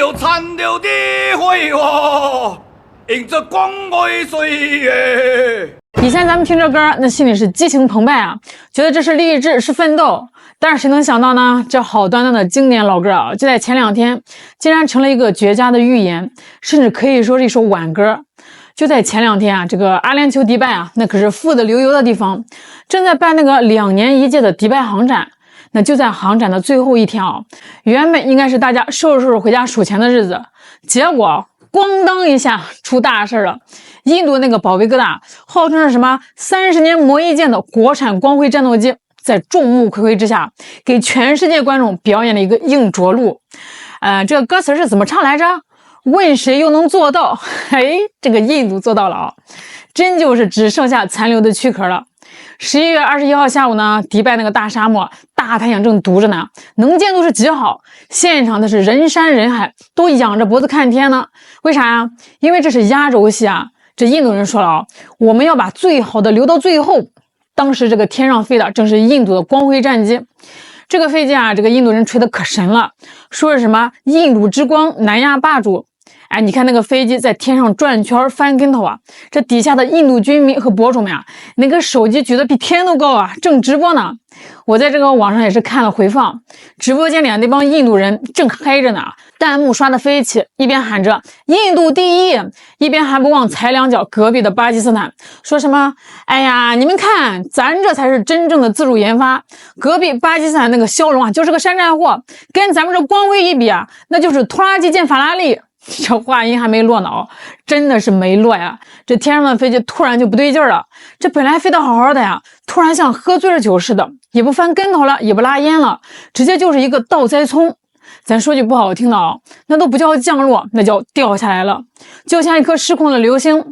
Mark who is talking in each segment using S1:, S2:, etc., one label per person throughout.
S1: 要残留的辉煌，迎着光辉岁月。
S2: 以前咱们听这歌，那心里是激情澎湃啊，觉得这是励志，是奋斗。但是谁能想到呢？这好端端的经典老歌啊，就在前2天，竟然成了一个绝佳的预言，甚至可以说是一首挽歌。就在前2天啊，这个阿联酋迪拜啊，那可是富得流油的地方，正在办那个2年1届的迪拜航展。那就在航展的最后一天啊，原本应该是大家收拾收拾回家数钱的日子，结果咣当一下出大事了。印度那个宝贝疙瘩，号称是什么30年磨一剑的国产光辉战斗机，在众目睽睽之下，给全世界观众表演了一个硬着陆。这个歌词是怎么唱来着？问谁又能做到？嘿，这个印度做到了啊，真就是只剩下残留的躯壳了。11月21号下午呢，迪拜那个大沙漠，大太阳正毒着呢，能见度是极好，现场的是人山人海，都仰着脖子看天呢。为啥呀？因为这是压轴戏啊。这印度人说了啊，我们要把最好的留到最后。当时这个天上飞的正是印度的光辉战机。这个飞机啊，这个印度人吹的可神了，说是什么印度之光，南亚霸主。哎，你看那个飞机在天上转圈翻跟头啊，这底下的印度军迷和博主们啊，那个手机举得比天都高啊，正直播呢。我在这个网上也是看了回放，直播间里那帮印度人正嗨着呢，弹幕刷得飞起，一边喊着印度第一，一边还不忘踩两脚隔壁的巴基斯坦，说什么哎呀，你们看咱这才是真正的自主研发，隔壁巴基斯坦那个骁龙啊就是个山寨货，跟咱们这光辉一比啊，那就是拖拉机见法拉利。这话音还没落脑，真的是没落呀！这天上的飞机突然就不对劲了，这本来飞得好好的呀，突然像喝醉了酒似的，也不翻跟头了，也不拉烟了，直接就是一个倒栽葱。咱说句不好听的啊，那都不叫降落，那叫掉下来了，就像一颗失控的流星。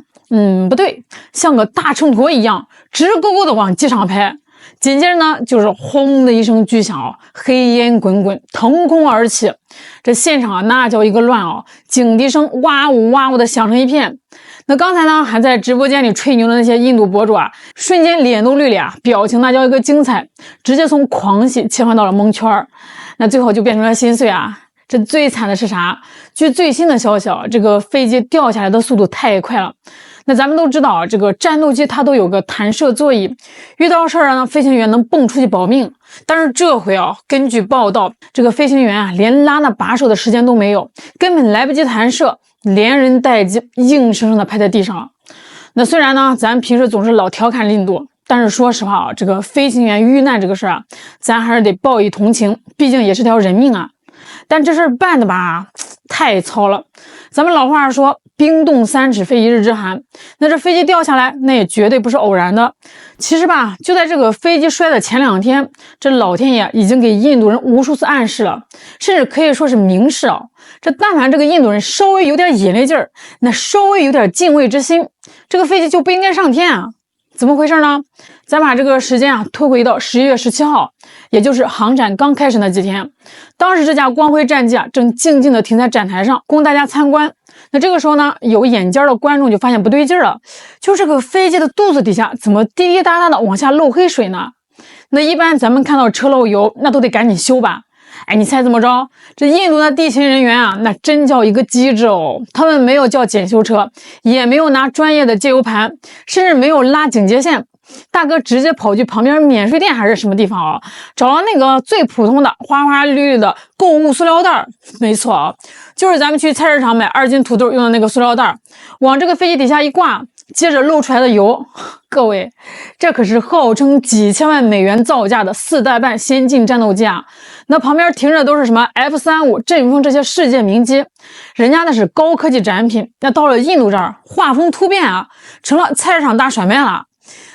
S2: 不对，像个大秤砣一样，直勾勾的往机上拍。紧接着呢，就是轰的一声巨响，黑烟滚滚，腾空而起。这现场啊，那叫一个乱啊，警笛声哇呜哇呜的响成一片。那刚才呢，还在直播间里吹牛的那些印度博主啊，瞬间脸都绿了啊，表情那叫一个精彩，直接从狂喜切换到了蒙圈。那最后就变成了心碎啊。这最惨的是啥？据最新的消息啊，这个飞机掉下来的速度太快了。那咱们都知道啊，这个战斗机它都有个弹射座椅，遇到事儿呢，飞行员能蹦出去保命。但是这回啊，根据报道，这个飞行员啊，连拉那把手的时间都没有，根本来不及弹射，连人带机硬生生的拍在地上了。那虽然呢，咱平时总是老调侃印度，但是说实话啊，这个飞行员遇难这个事儿啊，咱还是得报以同情，毕竟也是条人命啊。但这事儿办的吧，太糙了。咱们老话说冰冻3尺非一日之寒，那这飞机掉下来那也绝对不是偶然的。其实吧，就在这个飞机摔的前2天，这老天爷已经给印度人无数次暗示了，甚至可以说是明示啊。这但凡这个印度人稍微有点眼力劲儿，那稍微有点敬畏之心，这个飞机就不应该上天啊。怎么回事呢？咱把这个时间啊推回到11月17号，也就是航展刚开始那几天。当时这架光辉战机啊正静静地停在展台上供大家参观。那这个时候呢，有眼尖的观众就发现不对劲了，就这个飞机的肚子底下怎么滴滴答答的往下漏黑水呢？那一般咱们看到车漏油，那都得赶紧修吧。哎，你猜怎么着？这印度的地勤人员啊，那真叫一个机智哦！他们没有叫检修车，也没有拿专业的接油盘，甚至没有拉警戒线。大哥直接跑去旁边免税店还是什么地方啊，找了那个最普通的花花绿绿的购物塑料袋，没错啊，就是咱们去菜市场买2斤土豆用的那个塑料袋，往这个飞机底下一挂，接着漏出来的油。各位，这可是号称几千万美元造价的4代半先进战斗机啊！那旁边停着都是什么 F-35、阵风这些世界名机，人家那是高科技展品。那到了印度这儿，画风突变啊，成了菜市场大甩卖了。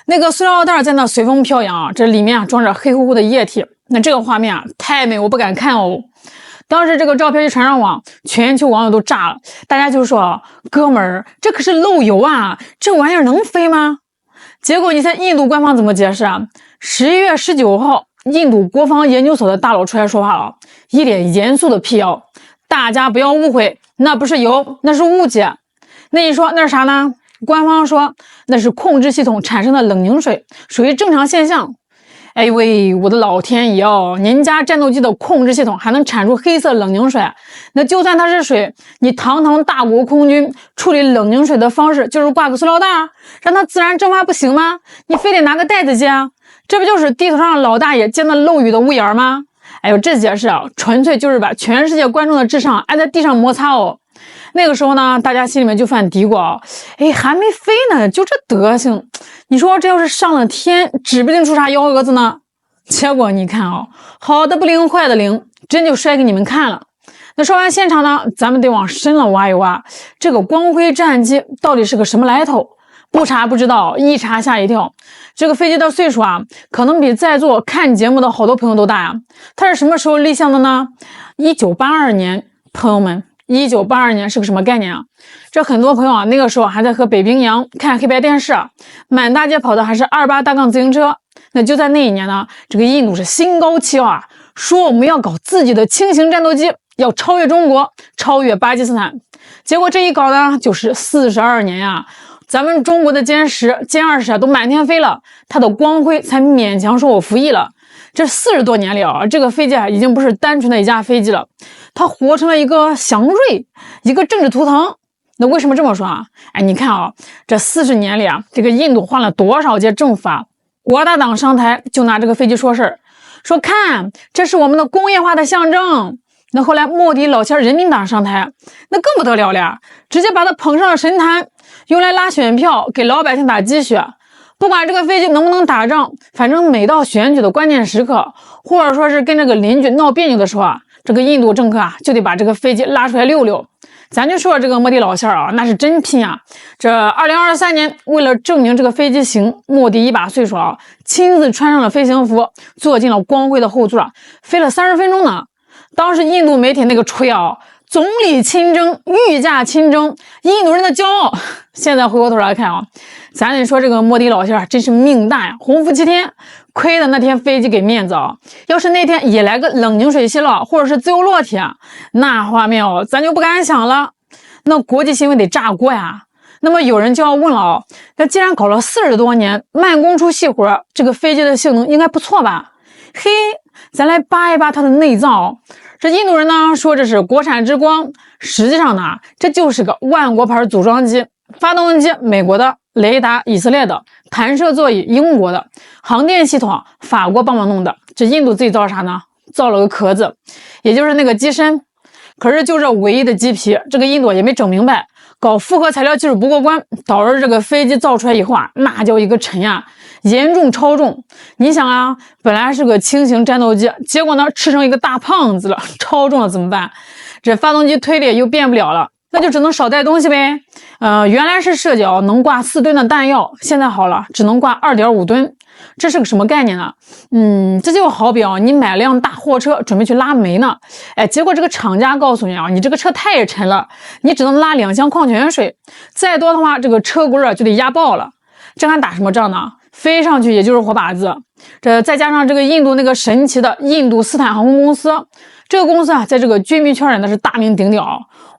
S2: 那个塑料袋在那随风飘扬啊，这里面啊装着黑乎乎的液体。那这个画面啊太美，我不敢看哦。当时这个照片一传上网，全球网友都炸了，大家就说：“哥们儿，这可是漏油啊，这玩意儿能飞吗？”结果你猜印度官方怎么解释啊？11月19号，印度国防研究所的大佬出来说话了，一脸严肃的辟谣：“大家不要误会，那不是油，那是误解。”那你说那是啥呢？官方说那是控制系统产生的冷凝水，属于正常现象。哎呦喂，我的老天爷哦！您家战斗机的控制系统还能产出黑色冷凝水，那就算它是水，你堂堂大国空军处理冷凝水的方式就是挂个塑料袋，让它自然蒸发不行吗？你非得拿个袋子接啊？这不就是地图上老大爷见到漏雨的屋檐吗？哎呦，这解释啊，纯粹就是把全世界观众的智商按在地上摩擦哦。那个时候呢，大家心里面就犯嘀咕啊，哎，还没飞呢，就这德行，你说这要是上了天，指不定出啥幺蛾子呢。结果你看啊，好的不灵，坏的灵，真就摔给你们看了。那说完现场呢，咱们得往深了挖一挖，这个光辉战机到底是个什么来头？不查不知道，一查吓一跳。这个飞机的岁数啊，可能比在座看节目的好多朋友都大呀。它是什么时候立项的呢？1982年，朋友们。1982年是个什么概念啊？这很多朋友啊，那个时候还在和北冰洋看黑白电视啊，满大街跑的还是28大杠自行车。那就在那一年呢，这个印度是心高气傲啊，说我们要搞自己的轻型战斗机，要超越中国，超越巴基斯坦。结果这一搞呢，就是42年呀，咱们中国的歼10、歼20啊都满天飞了，它的光辉才勉强说我服役了。这40多年里啊，这个飞机啊已经不是单纯的一架飞机了，它活成了一个祥瑞，一个政治图腾。那为什么这么说啊？哎，你看啊，这40年里啊，这个印度换了多少届政府啊？国大党上台就拿这个飞机说事儿，说看这是我们的工业化的象征。那后来莫迪老千人民党上台，那更不得了了呀，直接把它捧上了神坛，用来拉选票，给老百姓打鸡血。不管这个飞机能不能打仗，反正每到选举的关键时刻，或者说是跟这个邻居闹别扭的时候啊，这个印度政客啊就得把这个飞机拉出来溜溜。咱就说这个莫迪老线啊，那是真拼啊！这2023年，为了证明这个飞机行，莫迪一把岁数啊，亲自穿上了飞行服，坐进了光辉的后座啊，飞了30分钟呢。当时印度媒体那个吹啊，总理亲征，御驾亲征，印度人的骄傲。现在回过头来看啊，咱得说这个莫迪老线真是命大呀，鸿福齐天。亏的那天飞机给面子啊！要是那天也来个冷凝水泄漏或者是自由落体啊，那画面哦，咱就不敢想了。那国际新闻得炸锅呀。那么有人就要问了哦，那既然搞了40多年，慢工出细活，这个飞机的性能应该不错吧？嘿，咱来扒一扒它的内脏。这印度人呢说这是国产之光，实际上呢，这就是个万国牌组装机，发动机美国的。雷达以色列的，弹射座椅英国的，航电系统法国帮忙弄的。这印度自己造啥呢？造了个壳子，也就是那个机身。可是就这唯一的机皮，这个印度也没整明白，搞复合材料技术不过关，导致这个飞机造出来以后啊，那叫一个沉呀，严重超重。你想啊，本来是个轻型战斗机，结果呢吃成一个大胖子了，超重了怎么办？这发动机推力又变不了了。那就只能少带东西呗。原来是设计能挂4吨的弹药，现在好了，只能挂2.5吨。这是个什么概念呢？这就好比你买辆大货车准备去拉煤呢，哎，结果这个厂家告诉你啊，你这个车太沉了，你只能拉2箱矿泉水，再多的话，这个车轱就得压爆了。这还打什么仗呢？飞上去也就是活靶子。这再加上这个印度那个神奇的印度斯坦航空公司，这个公司啊，在这个军迷圈里那是大名鼎鼎，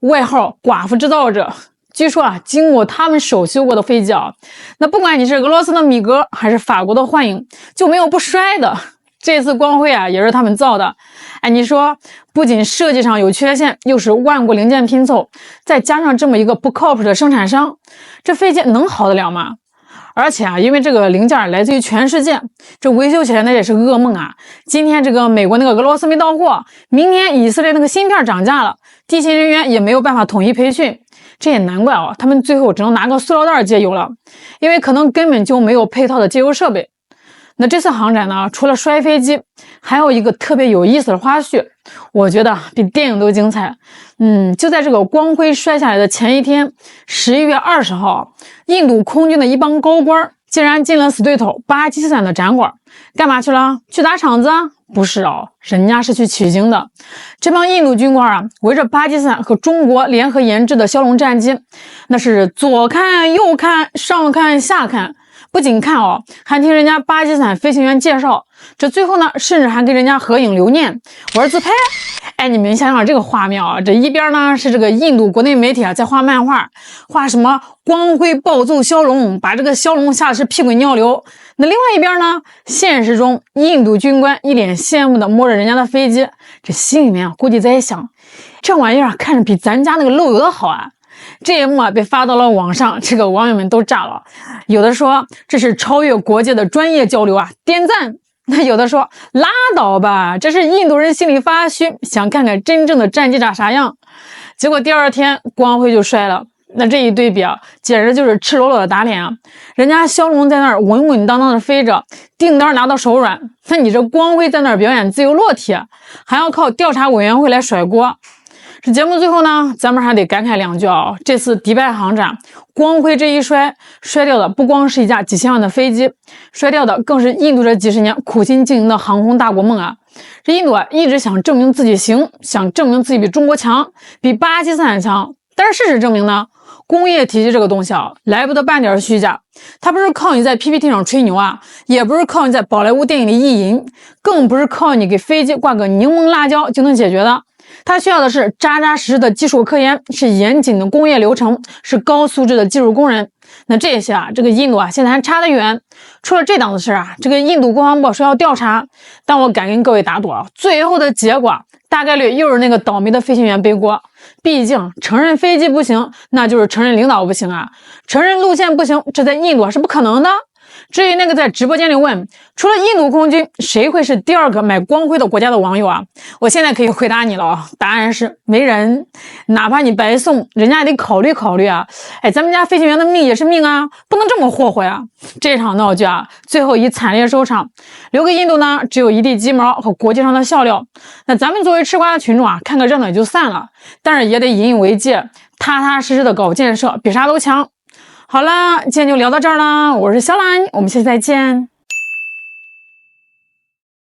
S2: 外号寡妇制造者。据说啊，经过他们手修过的飞机啊，那不管你是俄罗斯的米格还是法国的幻影，就没有不摔的。这次光辉啊，也是他们造的。哎，你说不仅设计上有缺陷，又是万国零件拼凑，再加上这么一个不靠谱的生产商，这飞机能好得了吗？而且啊，因为这个零件来自于全世界，这维修起来那也是噩梦啊。今天这个美国那个俄罗斯没到货，明天以色列那个芯片涨价了，地勤人员也没有办法统一培训。这也难怪他们最后只能拿个塑料袋接油了，因为可能根本就没有配套的接油设备。那这次航展呢，除了摔飞机，还有一个特别有意思的花絮，我觉得比电影都精彩。就在这个光辉摔下来的前一天，11月20号，印度空军的一帮高官竟然进了死对头巴基斯坦的展馆，干嘛去了？去打场子啊？不是人家是去取经的。这帮印度军官啊，围着巴基斯坦和中国联合研制的枭龙战机，那是左看右看，上看下看。不仅看还听人家巴基斯坦飞行员介绍，这最后呢，甚至还跟人家合影留念，玩自拍。哎，你们想想这个画面这一边呢是这个印度国内媒体在画漫画，画什么光辉暴揍枭龙，把这个枭龙吓得是屁滚尿流。那另外一边呢，现实中印度军官一脸羡慕的摸着人家的飞机，这心里面估计在想，这玩意儿看着比咱家那个漏油的好啊。这一幕被发到了网上，这个网友们都炸了，有的说这是超越国界的专业交流啊，点赞。那有的说拉倒吧，这是印度人心里发虚，想看看真正的战机长啥样。结果第二天光辉就摔了。那这一对比啊，简直就是赤裸裸的打脸啊！人家骁龙在那儿稳稳当当的飞着，订单拿到手软，那你这光辉在那儿表演自由落体，还要靠调查委员会来甩锅。这节目最后呢，咱们还得感慨两句啊！这次迪拜航展，光辉这一摔掉的不光是一架几千万的飞机，摔掉的更是印度这几十年苦心经营的航空大国梦啊！这印度啊，一直想证明自己行，想证明自己比中国强，比巴基斯坦强。但是事实证明呢，工业体系这个东西啊，来不得半点虚假。它不是靠你在 PPT 上吹牛啊，也不是靠你在宝莱坞电影里意淫，更不是靠你给飞机挂个柠檬辣椒就能解决的。它需要的是扎扎实实的技术科研，是严谨的工业流程，是高素质的技术工人。那这些啊，这个印度啊，现在还差得远。出了这档子事啊，这个印度国防部说要调查，但我敢跟各位打赌啊，最后的结果大概率又是那个倒霉的飞行员背锅。毕竟承认飞机不行，那就是承认领导不行啊，承认路线不行，这在印度是不可能的。至于那个在直播间里问，除了印度空军，谁会是第二个买光辉的国家的网友啊？我现在可以回答你了啊，答案是没人。哪怕你白送，人家也得考虑考虑啊。哎，咱们家飞行员的命也是命啊，不能这么霍霍呀。这场闹剧啊，最后以惨烈收场，留给印度呢，只有一地鸡毛和国际上的笑料。那咱们作为吃瓜的群众啊，看个热闹也就散了，但是也得引以为戒，踏踏实实的搞建设，比啥都强。好了，今天就聊到这儿了，我是小兰，我们下期再见。